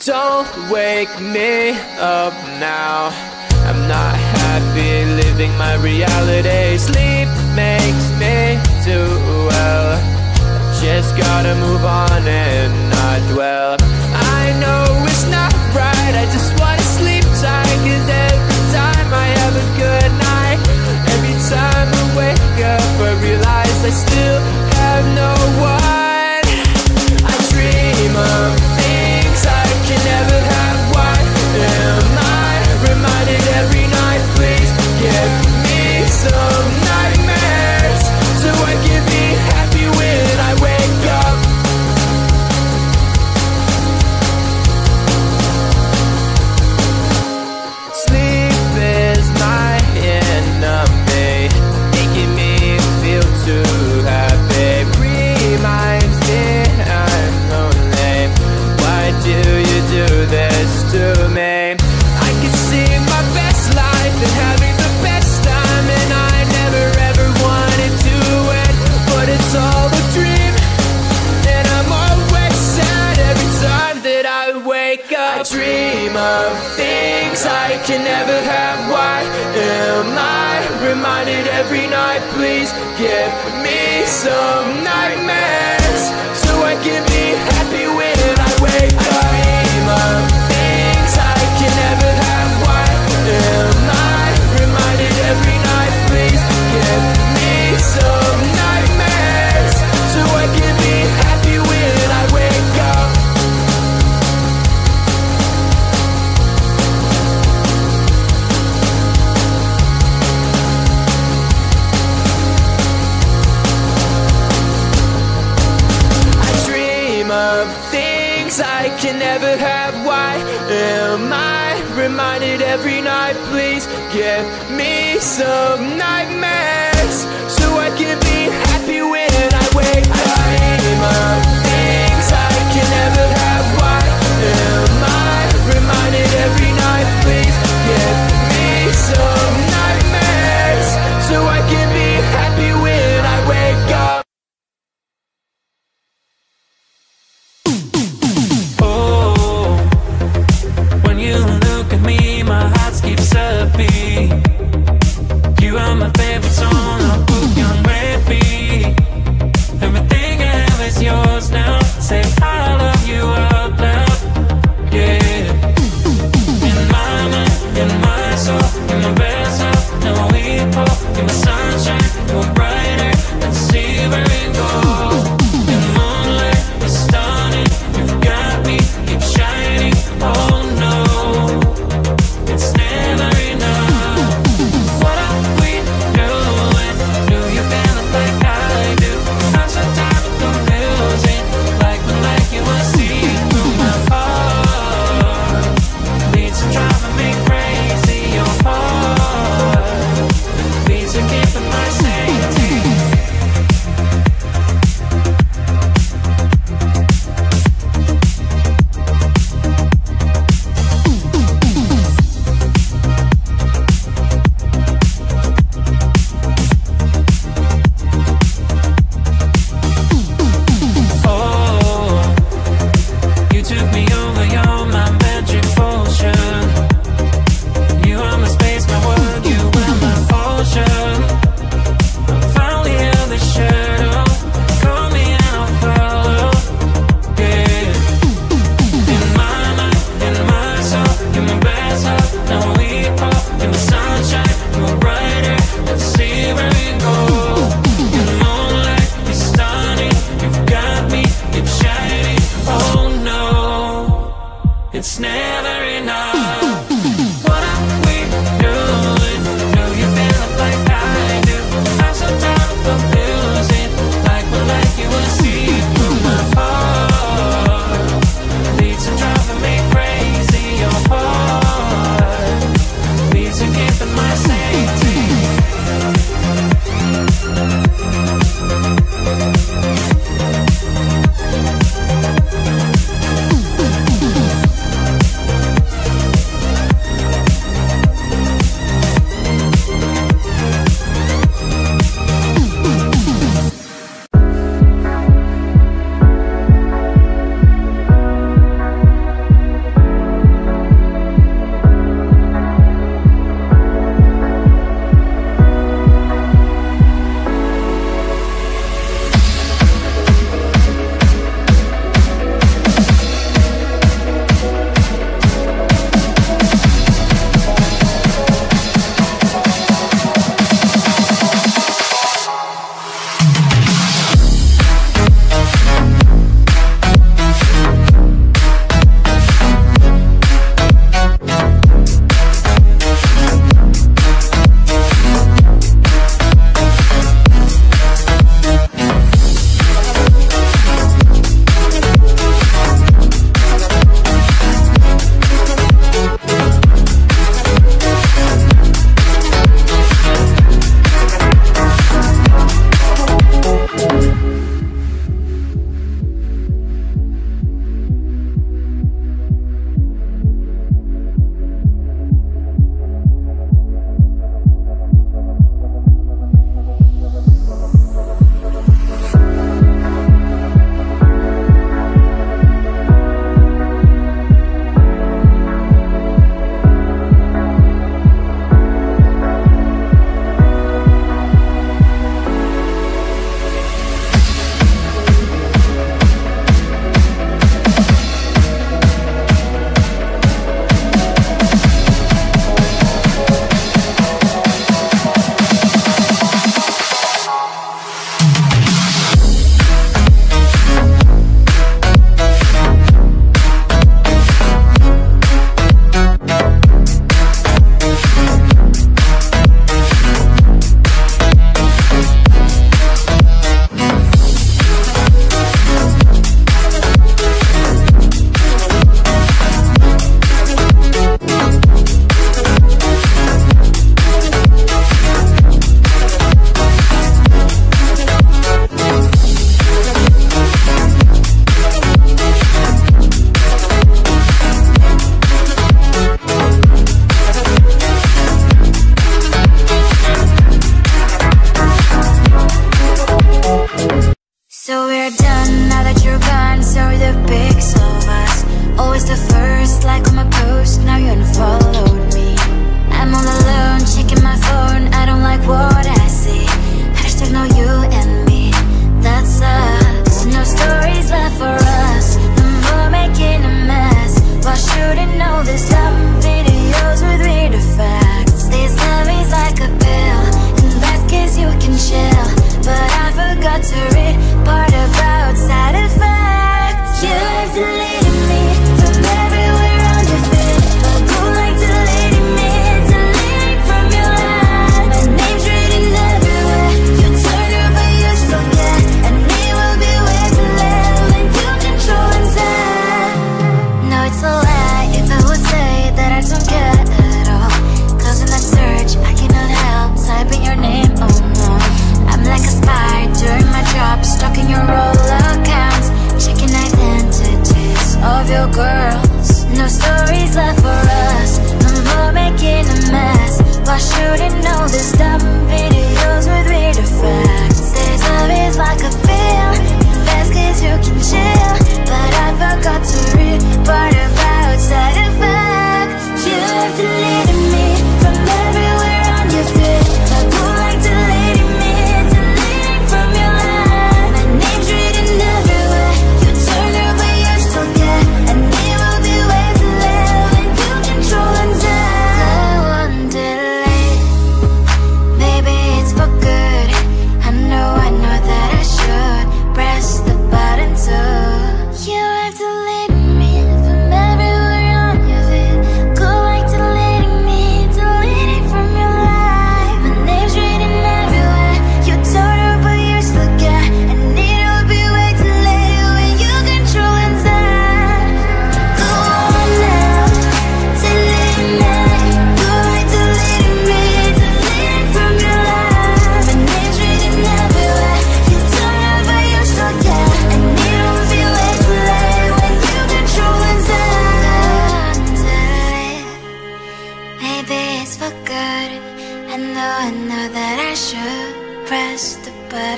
Don't wake me up now. I'm not happy living my reality. Sleep makes me do well. Just gotta move on and not dwell. I know it's not right, I just wanna sleep tight. 'Cause every time I have a good night, every time I wake up I realize I still have no one. I dream of things I can never have. Why am I reminded every night? Please give me some nightmares so I can be happy when I wake up. Sleep is my enemy, making me feel too happy. Reminds me I'm lonely. Why do you do this to me? I could see my best life and having the best time, and I never ever wanted to end, but it's all a dream, and I'm always sad every time that I wake up. I dream of things I can never have. Why am I reminded every night? Please give me some nightmares so I can be happy when I wake up. I dream of things I can never have. Why am I reminded every night? Please give me some nightmares so I can be happy when I wake up. I dream of things I can never have. Why am I reminded every night? Please give me some nightmares so I can be happy when I wake up. I dream of things I can never have. Why am I reminded every night? Please give me some nightmares so I can be happy when I wake up. When you look at me, my heart skips a beat. You are my favorite song.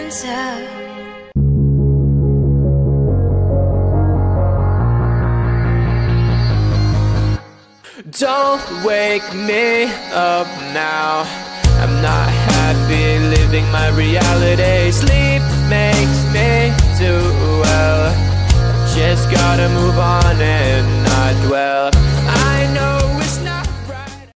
answer. Don't wake me up now. I'm not happy living my reality. Sleep makes me do well. Just gotta move on and